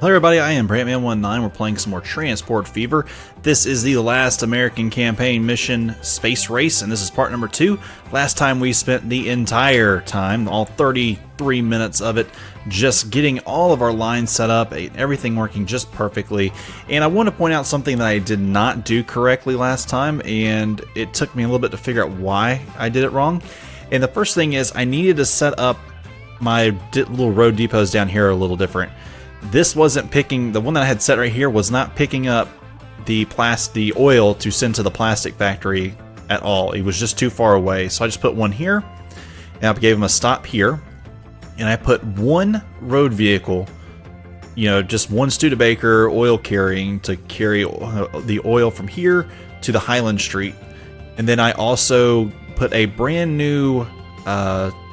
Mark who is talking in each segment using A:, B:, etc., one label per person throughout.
A: Hello everybody, I am Brantman19. We're playing some more Transport Fever. This is the last American campaign mission, Space Race, and this is part number 2. Last time we spent the entire time, all 33 minutes of it, just getting all of our lines set up, everything working just perfectly. And I want to point out something that I did not do correctly last time, and it took me a little bit to figure out why I did it wrong. And the first thing is I needed to set up my little road depots down here a little different. This wasn't picking, the one that I had set right here was not picking up the oil to send to the plastic factory at all. It was just too far away. So I just put one here, and I gave them a stop here, and I put one road vehicle, you know, just one Studebaker oil carrying to carry the oil from here to the Highland Street. And then I also put a brand new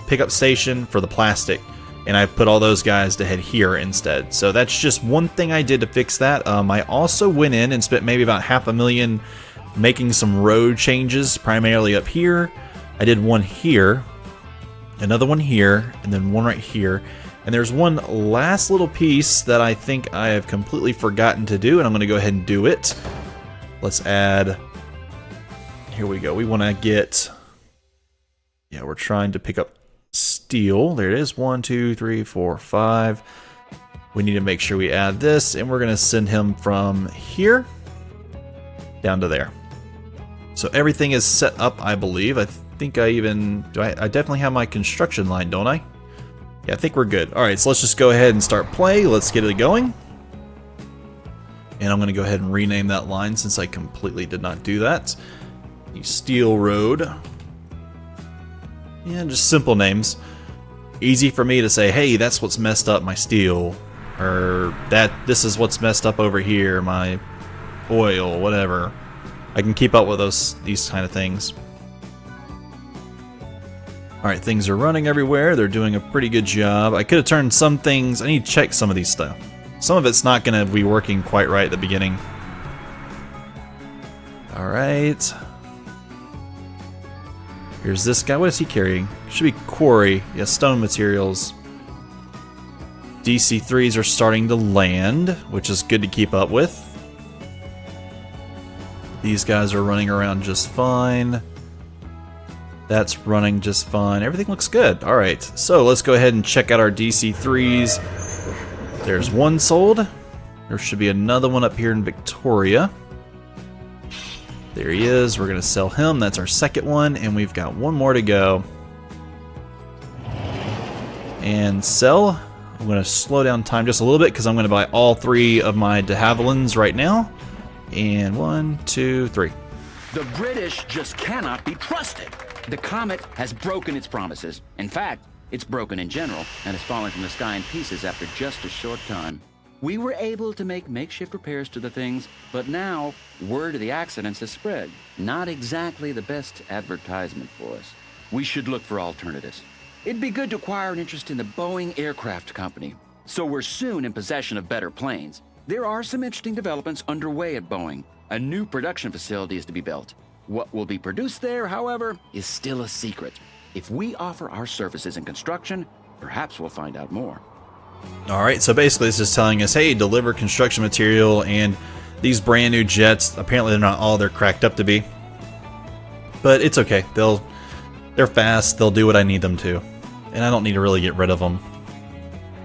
A: pickup station for the plastic. And I put all those guys to head here instead. So that's just one thing I did to fix that. I also went in and spent maybe about $500,000 making some road changes, primarily up here. I did one here, another one here, and then one right here. And there's one last little piece that I think I have completely forgotten to do, and I'm going to go ahead and do it. Let's add, here we go. We want to get, yeah, we're trying to pick up steel. There it is. 1, 2, 3, 4, 5. We need to make sure we add this, and we're going to send him from here down to there. So everything is set up, I believe. I think I even I definitely have my construction line, don't I? Yeah, I think we're good. All right, so let's just go ahead and start play. Let's get it going. And I'm going to go ahead and rename that line since I completely did not do that. The Steel Road. Yeah, just simple names. Easy for me to say, hey, that's what's messed up my steel. Or this is what's messed up over here, my oil, whatever. I can keep up with these kind of things. Alright, things are running everywhere. They're doing a pretty good job. I could have turned some things. I need to check some of these stuff. Some of it's not going to be working quite right at the beginning. Alright. Here's this guy. What is he carrying? Should be quarry. Yeah, stone materials. DC-3s are starting to land, which is good to keep up with. These guys are running around just fine. That's running just fine. Everything looks good. Alright, so let's go ahead and check out our DC-3s. There's one sold. There should be another one up here in Victoria. There he is. We're going to sell him. That's our second one, and we've got one more to go. And sell. I'm going to slow down time just a little bit because I'm going to buy all 3 of my de Havillands right now. And 1, 2, 3.
B: The British just cannot be trusted. The Comet has broken its promises. In fact, it's broken in general and has fallen from the sky in pieces after just a short time. We were able to make makeshift repairs to the things, but now word of the accidents has spread. Not exactly the best advertisement for us. We should look for alternatives. It'd be good to acquire an interest in the Boeing Aircraft Company, so we're soon in possession of better planes. There are some interesting developments underway at Boeing. A new production facility is to be built. What will be produced there, however, is still a secret. If we offer our services in construction, perhaps we'll find out more.
A: Alright, so basically this is telling us, hey, deliver construction material, and these brand new jets, apparently they're not all they're cracked up to be. But it's okay. They're fast, they'll do what I need them to. And I don't need to really get rid of them.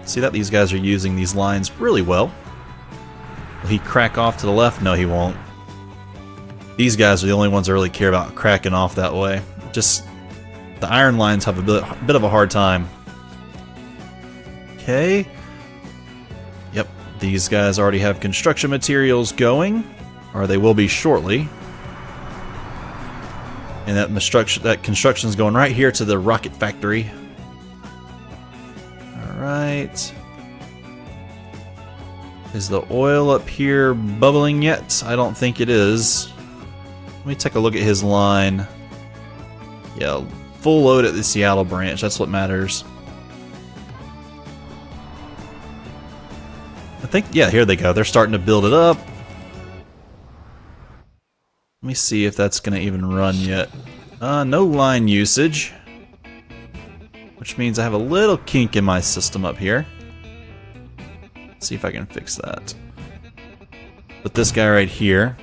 A: See that these guys are using these lines really well. Will he crack off to the left? No, he won't. These guys are the only ones that really care about cracking off that way. Just the iron lines have a bit of a hard time. Okay. Yep, these guys already have construction materials going, or they will be shortly. And that construction is going right here to the rocket factory. Alright. Is the oil up here bubbling yet? I don't think it is. Let me take a look at his line. Yeah, full load at the Seattle branch. That's what matters. I think, yeah, here they go. They're starting to build it up. Let me see if that's going to even run yet. No line usage. Which means I have a little kink in my system up here. Let's see if I can fix that. Put this guy right here.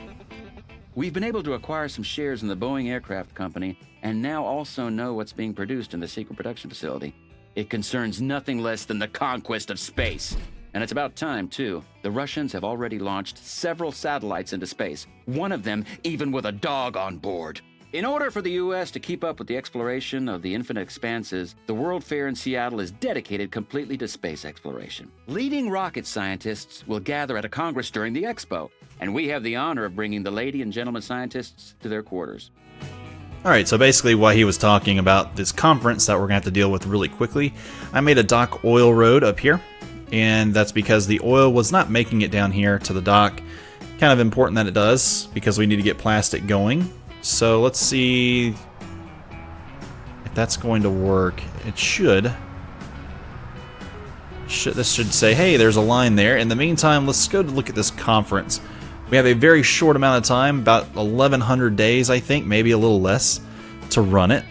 B: We've been able to acquire some shares in the Boeing Aircraft Company and now also know what's being produced in the secret production facility. It concerns nothing less than the conquest of space. And it's about time, too. The Russians have already launched several satellites into space, one of them even with a dog on board. In order for the U.S. to keep up with the exploration of the infinite expanses, the World Fair in Seattle is dedicated completely to space exploration. Leading rocket scientists will gather at a congress during the expo, and we have the honor of bringing the lady and gentleman scientists to their quarters.
A: Alright, so basically while he was talking about this conference that we're going to have to deal with really quickly, I made a dock oil road up here, and that's because the oil was not making it down here to the dock. Kind of important that it does, because we need to get plastic going. So let's see if that's going to work. It should. This should say, hey, there's a line there. In the meantime, let's go to look at this conference. We have a very short amount of time, about 1,100 days, I think, maybe a little less, to run it.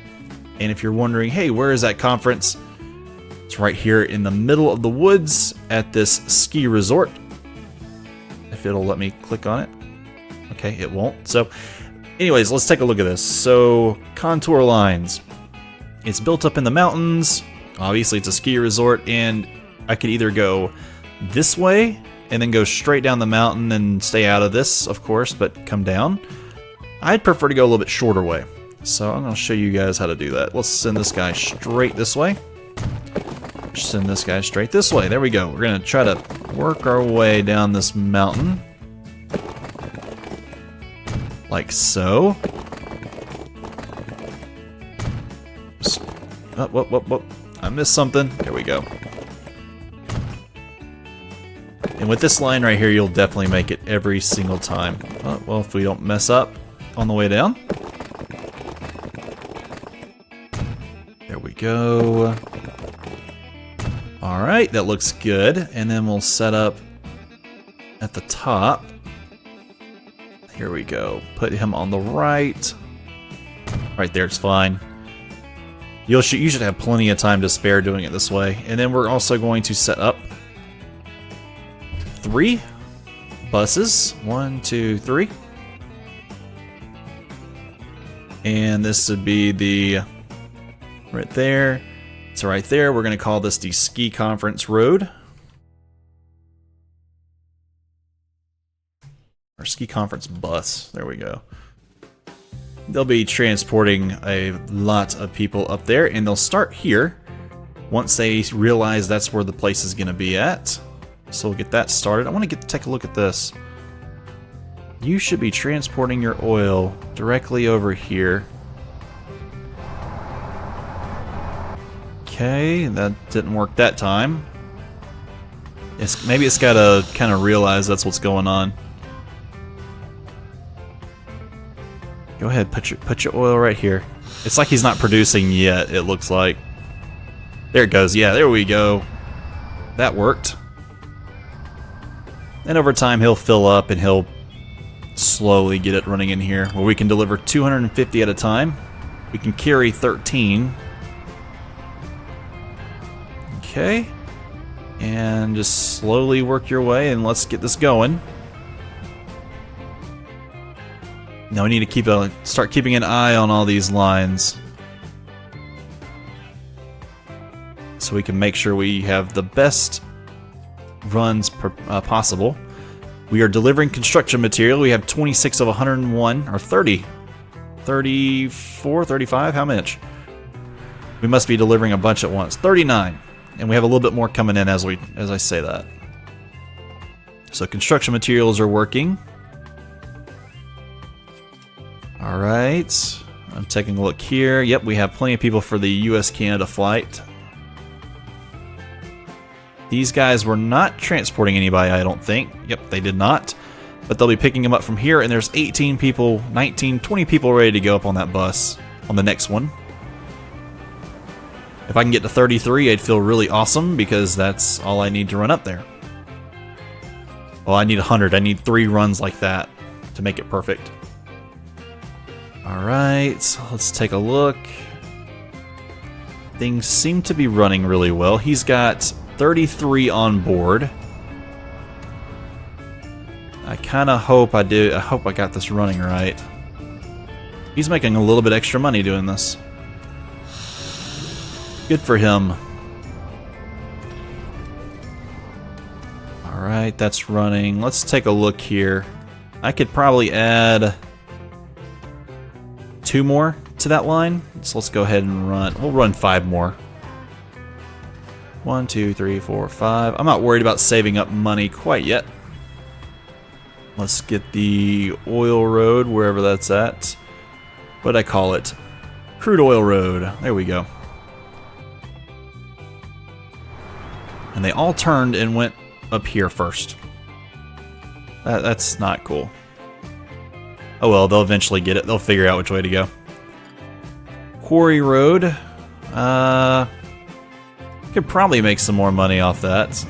A: And if you're wondering, hey, where is that conference? It's right here in the middle of the woods at this ski resort. If it'll let me click on it. Okay, it won't. So anyways, let's take a look at this. So, contour lines. It's built up in the mountains. Obviously, it's a ski resort, and I could either go this way and then go straight down the mountain and stay out of this, of course, but come down. I'd prefer to go a little bit shorter way. So I'm going to show you guys how to do that. Let's send this guy straight this way. Send this guy straight this way. There we go. We're going to try to work our way down this mountain. Like so. Oh, whoop. I missed something. There we go. And with this line right here, you'll definitely make it every single time. Oh, well, if we don't mess up on the way down. There we go. Alright, that looks good. And then we'll set up at the top. Here we go. Put him on the right. Right there, it's fine. You should have plenty of time to spare doing it this way. And then we're also going to set up 3 buses. 1, 2, 3. And this would be the right there. So right there, we're going to call this the Ski Conference Road. Or Ski Conference Bus. There we go. They'll be transporting a lot of people up there, and they'll start here once they realize that's where the place is going to be at. So we'll get that started. I want to take a look at this. You should be transporting your oil directly over here. Okay, that didn't work that time. Maybe it's got to kind of realize that's what's going on. Go ahead, put your oil right here. It's like he's not producing yet, it looks like. There it goes. Yeah, there we go. That worked. And over time, he'll fill up and he'll slowly get it running in here, where we can deliver 250 at a time. We can carry 13. Okay. And just slowly work your way, and let's get this going. Now we need to start keeping an eye on all these lines, so we can make sure we have the best runs possible. We are delivering construction material. We have 26 of 101, or 30, 34, 35. How much? We must be delivering a bunch at once. 39, and we have a little bit more coming in as I say that. So construction materials are working. Alright, I'm taking a look here. Yep, we have plenty of people for the US-Canada flight. These guys were not transporting anybody, I don't think. Yep, they did not. But they'll be picking them up from here, and there's 18 people, 19, 20 people ready to go up on that bus on the next one. If I can get to 33, I'd feel really awesome, because that's all I need to run up there. Well, I need 100. I need 3 runs like that to make it perfect. Alright, let's take a look. Things seem to be running really well. He's got 33 on board. I kind of hope I do. I hope I got this running right. He's making a little bit extra money doing this. Good for him. Alright, that's running. Let's take a look here. I could probably add 2 more to that line. So let's go ahead and run. We'll run 5 more. 1, 2, 3, 4, 5. I'm not worried about saving up money quite yet. Let's get the oil road, wherever that's at. What'd I call it? Crude oil road. There we go. And they all turned and went up here first. That's not cool. Oh well, they'll eventually get it. They'll figure out which way to go. Quarry road. Could probably make some more money off that.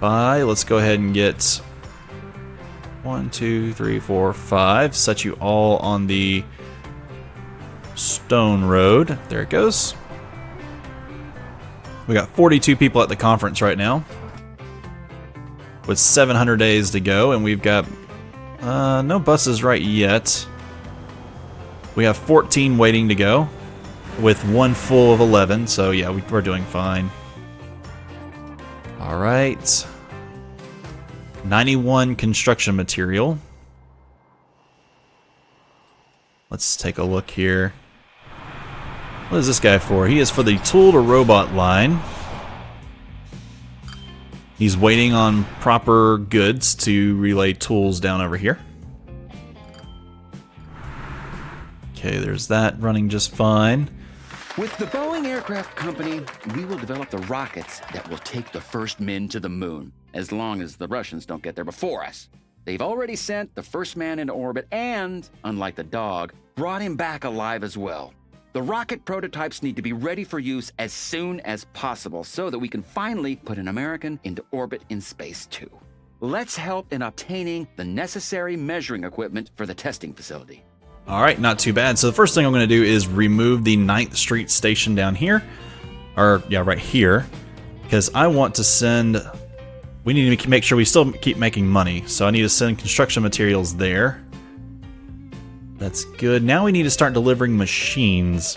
A: Let's go ahead and get 1, 2, 3, 4, 5. Set you all on the stone road. There it goes. We got 42 people at the conference right now, with 700 days to go, and we've got no buses right yet. We have 14 waiting to go, with 1 full of 11, so yeah, we're doing fine. Alright. 91 construction material. Let's take a look here. What is this guy for? He is for the tool to robot line. He's waiting on proper goods to relay tools down over here. Okay, there's that running just fine.
B: With the Boeing Aircraft Company, we will develop the rockets that will take the first men to the moon, as long as the Russians don't get there before us. They've already sent the first man into orbit and, unlike the dog, brought him back alive as well. The rocket prototypes need to be ready for use as soon as possible so that we can finally put an American into orbit in space too. Let's help in obtaining the necessary measuring equipment for the testing facility.
A: Alright, not too bad. So the first thing I'm going to do is remove the 9th Street station down here. Or, yeah, right here. Because I want to send... We need to make sure we still keep making money. So I need to send construction materials there. That's good. Now we need to start delivering machines.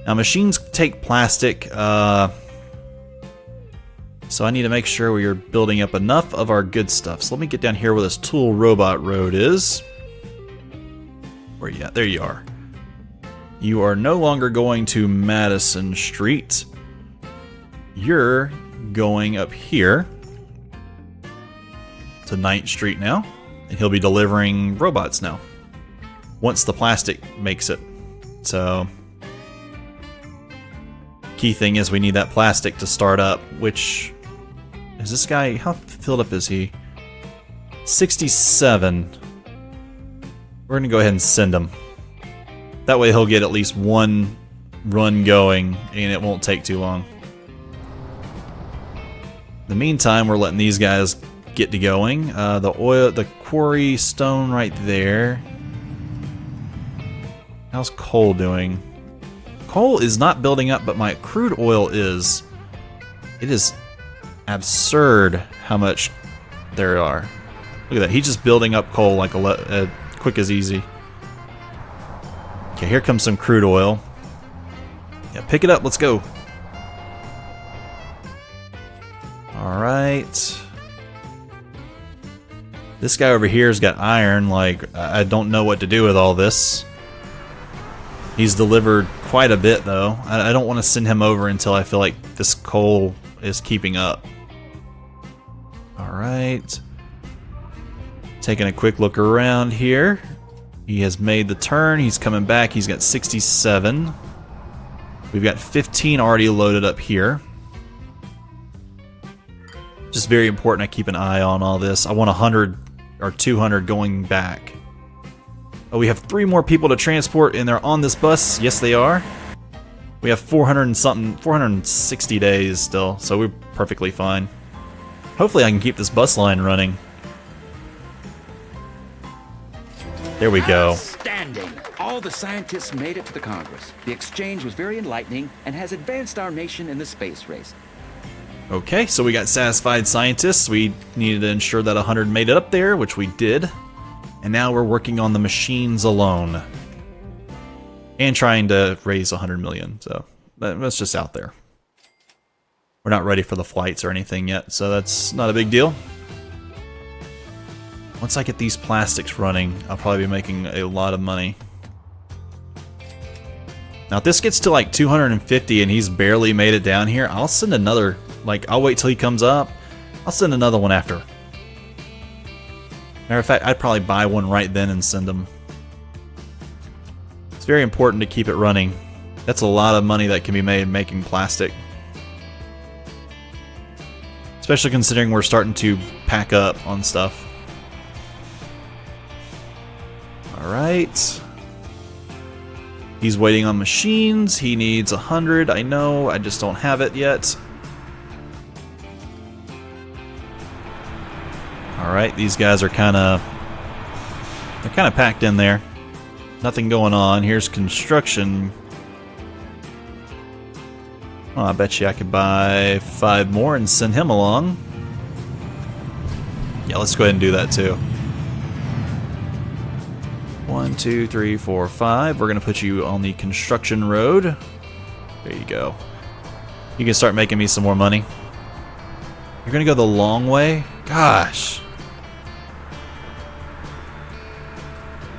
A: Now machines take plastic, so I need to make sure we are building up enough of our good stuff. So let me get down here where this tool robot road is. Where you at? There you are. You are no longer going to Madison Street. You're going up here to 9th Street now, and he'll be delivering robots now. Once the plastic makes it. So, key thing is we need that plastic to start up, which is this guy, how filled up is he? 67. We're gonna go ahead and send him. That way he'll get at least 1 run going and it won't take too long. In the meantime, we're letting these guys get to going. The quarry stone right there. How's coal doing? Coal is not building up, but my crude oil is. It is absurd how much there are. Look at that. He's just building up coal like quick as easy. Okay, here comes some crude oil. Yeah, pick it up. Let's go. Alright. This guy over here has got iron. Like, I don't know what to do with all this. He's delivered quite a bit, though. I don't want to send him over until I feel like this coal is keeping up. Alright. Taking a quick look around here. He has made the turn. He's coming back. He's got 67. We've got 15 already loaded up here. Just very important I keep an eye on all this. I want 100 or 200 going back. Oh, we have 3 more people to transport, and they're on this bus. Yes, they are. We have 400 and something, 460 days still, so we're perfectly fine. Hopefully I can keep this bus line running. There we go.
B: Outstanding! All the scientists made it to the Congress. The exchange was very enlightening and has advanced our nation in the space race.
A: Okay, so we got satisfied scientists. We needed to ensure that 100 made it up there, which we did. And now we're working on the machines alone. And trying to raise 100 million, so that's just out there. We're not ready for the flights or anything yet, so that's not a big deal. Once I get these plastics running, I'll probably be making a lot of money. Now if this gets to like 250 and he's barely made it down here, I'll send another, like I'll wait till he comes up. I'll send another one after. Matter of fact, I'd probably buy one right then and send him. It's very important to keep it running. That's a lot of money that can be made making plastic. Especially considering we're starting to pack up on stuff. Alright. He's waiting on machines. He needs 100. I know, I just don't have it yet. Alright, these guys are they're kind of packed in there. Nothing going on. Here's construction. Oh, I bet you I could buy 5 more and send him along. Yeah, let's go ahead and do that too. 1, 2, 3, 4, 5. We're going to put you on the construction road. There you go. You can start making me some more money. You're going to go the long way? Gosh.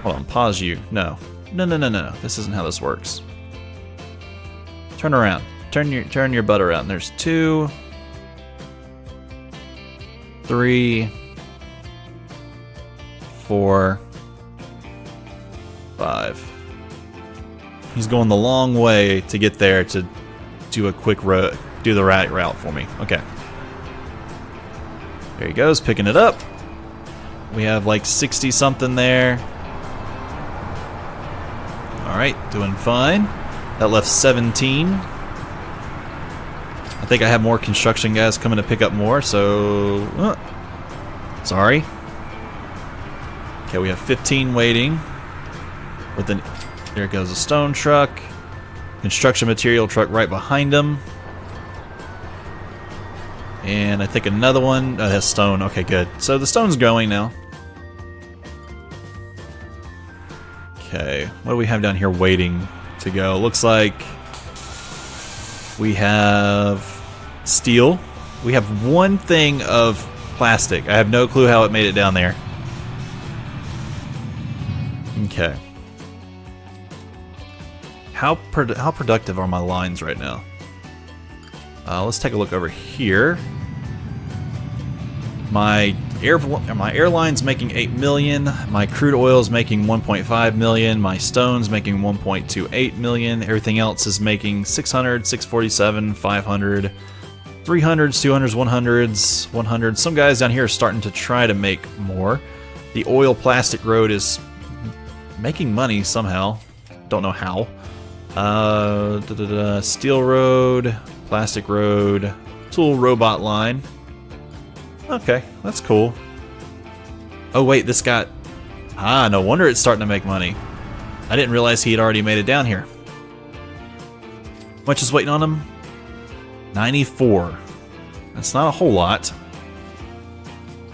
A: Hold on, pause you. No. No. This isn't how this works. Turn around. Turn your butt around. There's 2, 3, 4, 5. He's going the long way to get there to do a quick road, do the right route for me. Okay. There he goes, picking it up. We have like 60 something there. Alright, doing fine. That left 17. I think I have more construction guys coming to pick up more, so... sorry. Okay, we have 15 waiting. But then, there goes a stone truck. Construction material truck right behind him. And I think another one has stone. Okay, good. So the stone's going now. Okay, what do we have down here waiting to go? Looks like we have steel. We have one thing of plastic. I have no clue how it made it down there. Okay. How productive are my lines right now? Let's take a look over here. My airline's making 8 million. My crude oil's making 1.5 million. My stone's making 1.28 million. Everything else is making 600, 647, 500, 300s, 200s, 100s, 100s. Some guys down here are starting to try to make more. The oil plastic road is making money somehow. Don't know how. Steel road, plastic road, tool robot line. Okay, that's cool. Oh wait, this got... no wonder it's starting to make money. I didn't realize he had already made it down here. How much is waiting on him? 94. That's not a whole lot.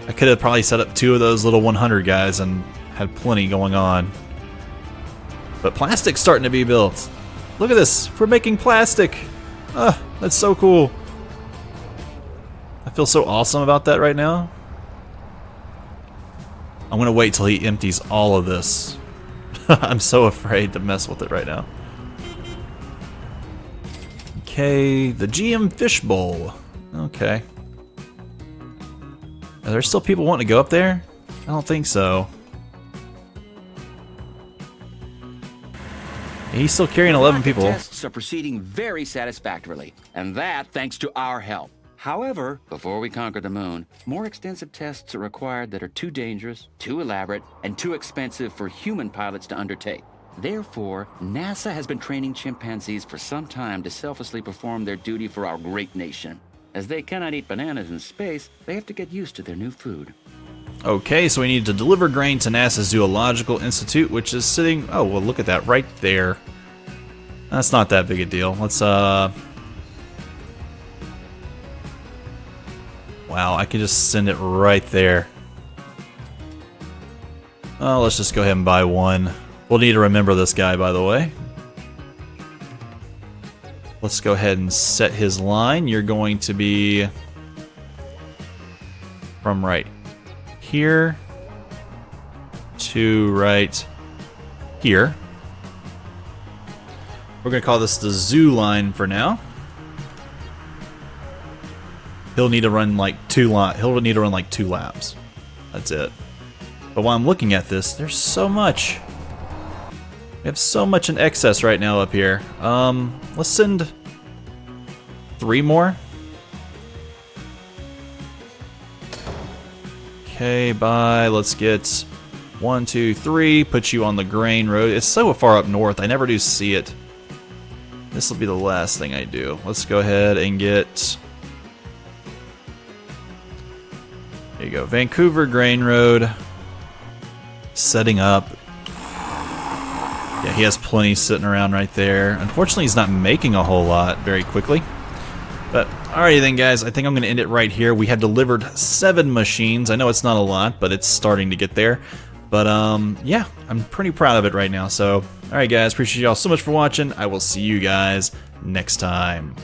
A: I could have probably set up 2 of those little 100 guys and had plenty going on. But plastic's starting to be built. Look at this, we're making plastic. That's so cool. I feel so awesome about that right now. I'm gonna wait till he empties all of this. I'm so afraid to mess with it right now. Okay, the GM Fishbowl. Okay. Are there still people wanting to go up there? I don't think so. He's still carrying 11 people.
B: Tests are proceeding very satisfactorily, and that thanks to our help. However, before we conquer the moon, more extensive tests are required that are too dangerous, too elaborate, and too expensive for human pilots to undertake. Therefore, NASA has been training chimpanzees for some time to selflessly perform their duty for our great nation. As they cannot eat bananas in space, they have to get used to their new food.
A: Okay, so we need to deliver grain to NASA's Zoological Institute, which is sitting... Oh, well, look at that right there. That's not that big a deal. Let's Wow, I can just send it right there. Oh, let's just go ahead and buy one. We'll need to remember this guy, by the way. Let's go ahead and set his line. You're going to be from right here to right here. We're going to call this the zoo line for now. He'll need to run like two laps. That's it. But while I'm looking at this, there's so much. We have so much in excess right now up here. Let's send 3 more. Okay, bye. Let's get 1, 2, 3. Put you on the grain road. It's so far up north. I never do see it. This will be the last thing I do. Let's go ahead and get... There you go. Vancouver Grain Road. Setting up. Yeah, he has plenty sitting around right there. Unfortunately, he's not making a whole lot very quickly. But, alrighty then, guys. I think I'm going to end it right here. We have delivered 7 machines. I know it's not a lot, but it's starting to get there. But, yeah, I'm pretty proud of it right now. So, alright, guys. Appreciate y'all so much for watching. I will see you guys next time.